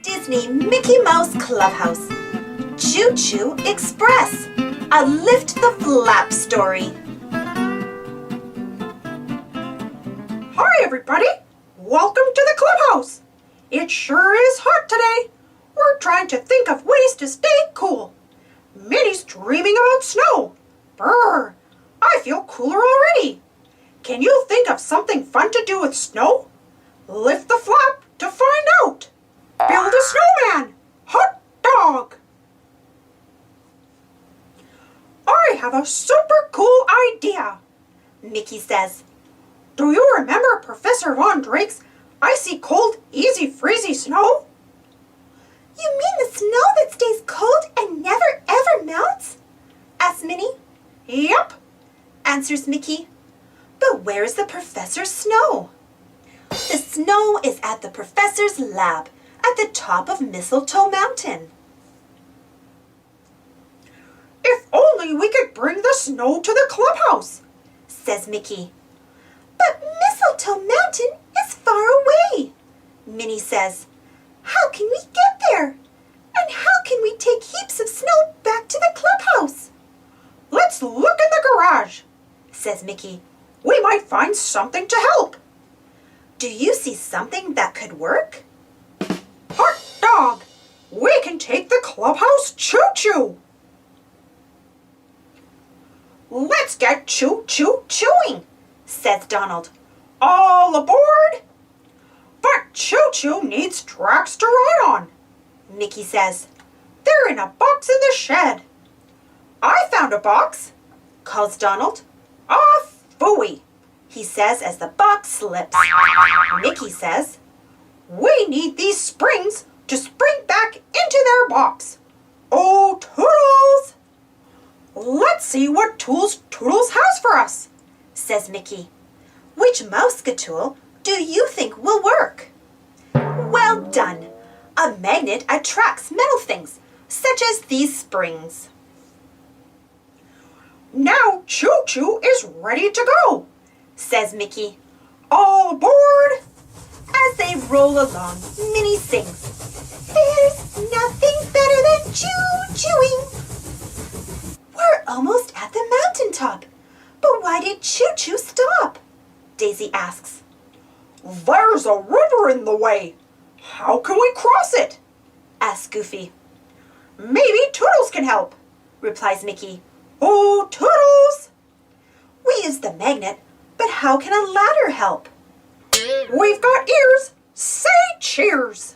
Disney Mickey Mouse Clubhouse. Choo Choo Express. A Lift the Flap story. Hi everybody! Welcome to the Clubhouse! It sure is hot today. We're trying to think of ways to stay cool. Minnie's dreaming about snow. Brr! I feel cooler already. Can you think of something fun to do with snow? Lift the flap to find out. Build a snowman. Hot dog. I have a super cool idea, Mickey says. Do you remember Professor Von Drake's icy cold, easy freezy snow? You mean the snow that stays cold and never ever melts? Asks Minnie. Yep, answers Mickey. But where is the professor's snow? The snow is at the professor's lab at the top of Mistletoe Mountain. If only we could bring the snow to the clubhouse, says Mickey. But Mistletoe Mountain is far away, Minnie says. How can we get there? And how can we take heaps of snow back to the clubhouse? Let's look in the garage, says Mickey. We might find something to help. Do you see something that could work? Hot dog! We can take the clubhouse choo-choo. Let's get choo-choo chewing, says Donald. All aboard! But choo-choo needs tracks to ride on, Mickey says. They're in a box in the shed. I found a box, calls Donald. Ah, phooey, he says as the box slips. Mickey says, we need these springs to spring back into their box. Oh, Toodles! Let's see what tools Toodles has for us, says Mickey. Which mouse-tool do you think will work? Well done. A magnet attracts metal things, such as these springs. Now Choo Choo is ready to go, says Mickey. All aboard! As they roll along, Minnie sings, there's nothing better than choo-chooing. We're almost at the mountaintop. But why did Choo Choo stop? Daisy asks. There's a river in the way. How can we cross it? asks Goofy. Maybe Toodles can help, replies Mickey. Oh, Toodles! We use the magnet, but how can a ladder help? We've got ears. Say cheers.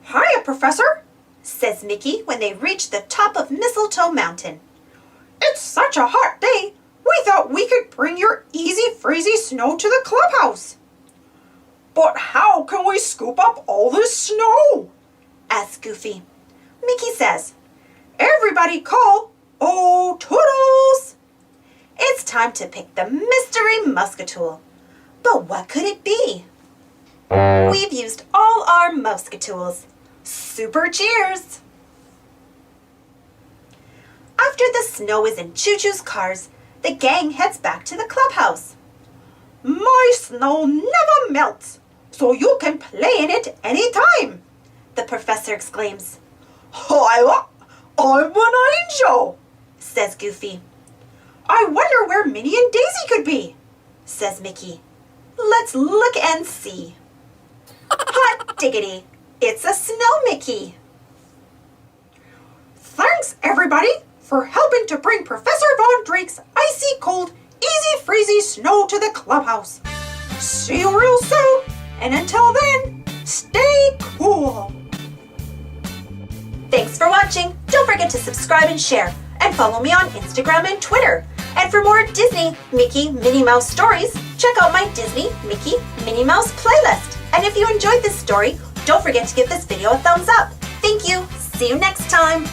Hiya, Professor, says Mickey when they reach the top of Mistletoe Mountain. It's such a hot day. We thought we could bring your easy freezy snow to the clubhouse. But how can we scoop up all this snow? asks Goofy. Mickey says, everybody call, oh, Toodles! It's time to pick the mystery musket-tool. But what could it be? We've used all our musket-tools. Super cheers! After the snow is in Choo Choo's cars, the gang heads back to the clubhouse. My snow never melts, so you can play in it anytime, the professor exclaims. I'm an angel, says Goofy. I wonder where Minnie and Daisy could be, says Mickey. Let's look and see. Hot diggity, it's a snow Mickey. Thanks, everybody, for helping to bring Professor Von Drake's icy cold, easy freezy snow to the clubhouse. See you real soon, and until then, stay cool. Thanks for watching. Don't forget to subscribe and share, and follow me on Instagram and Twitter. And for more Disney, Mickey, Minnie Mouse stories, check out my Disney, Mickey, Minnie Mouse playlist. And if you enjoyed this story, don't forget to give this video a thumbs up. Thank you. See you next time.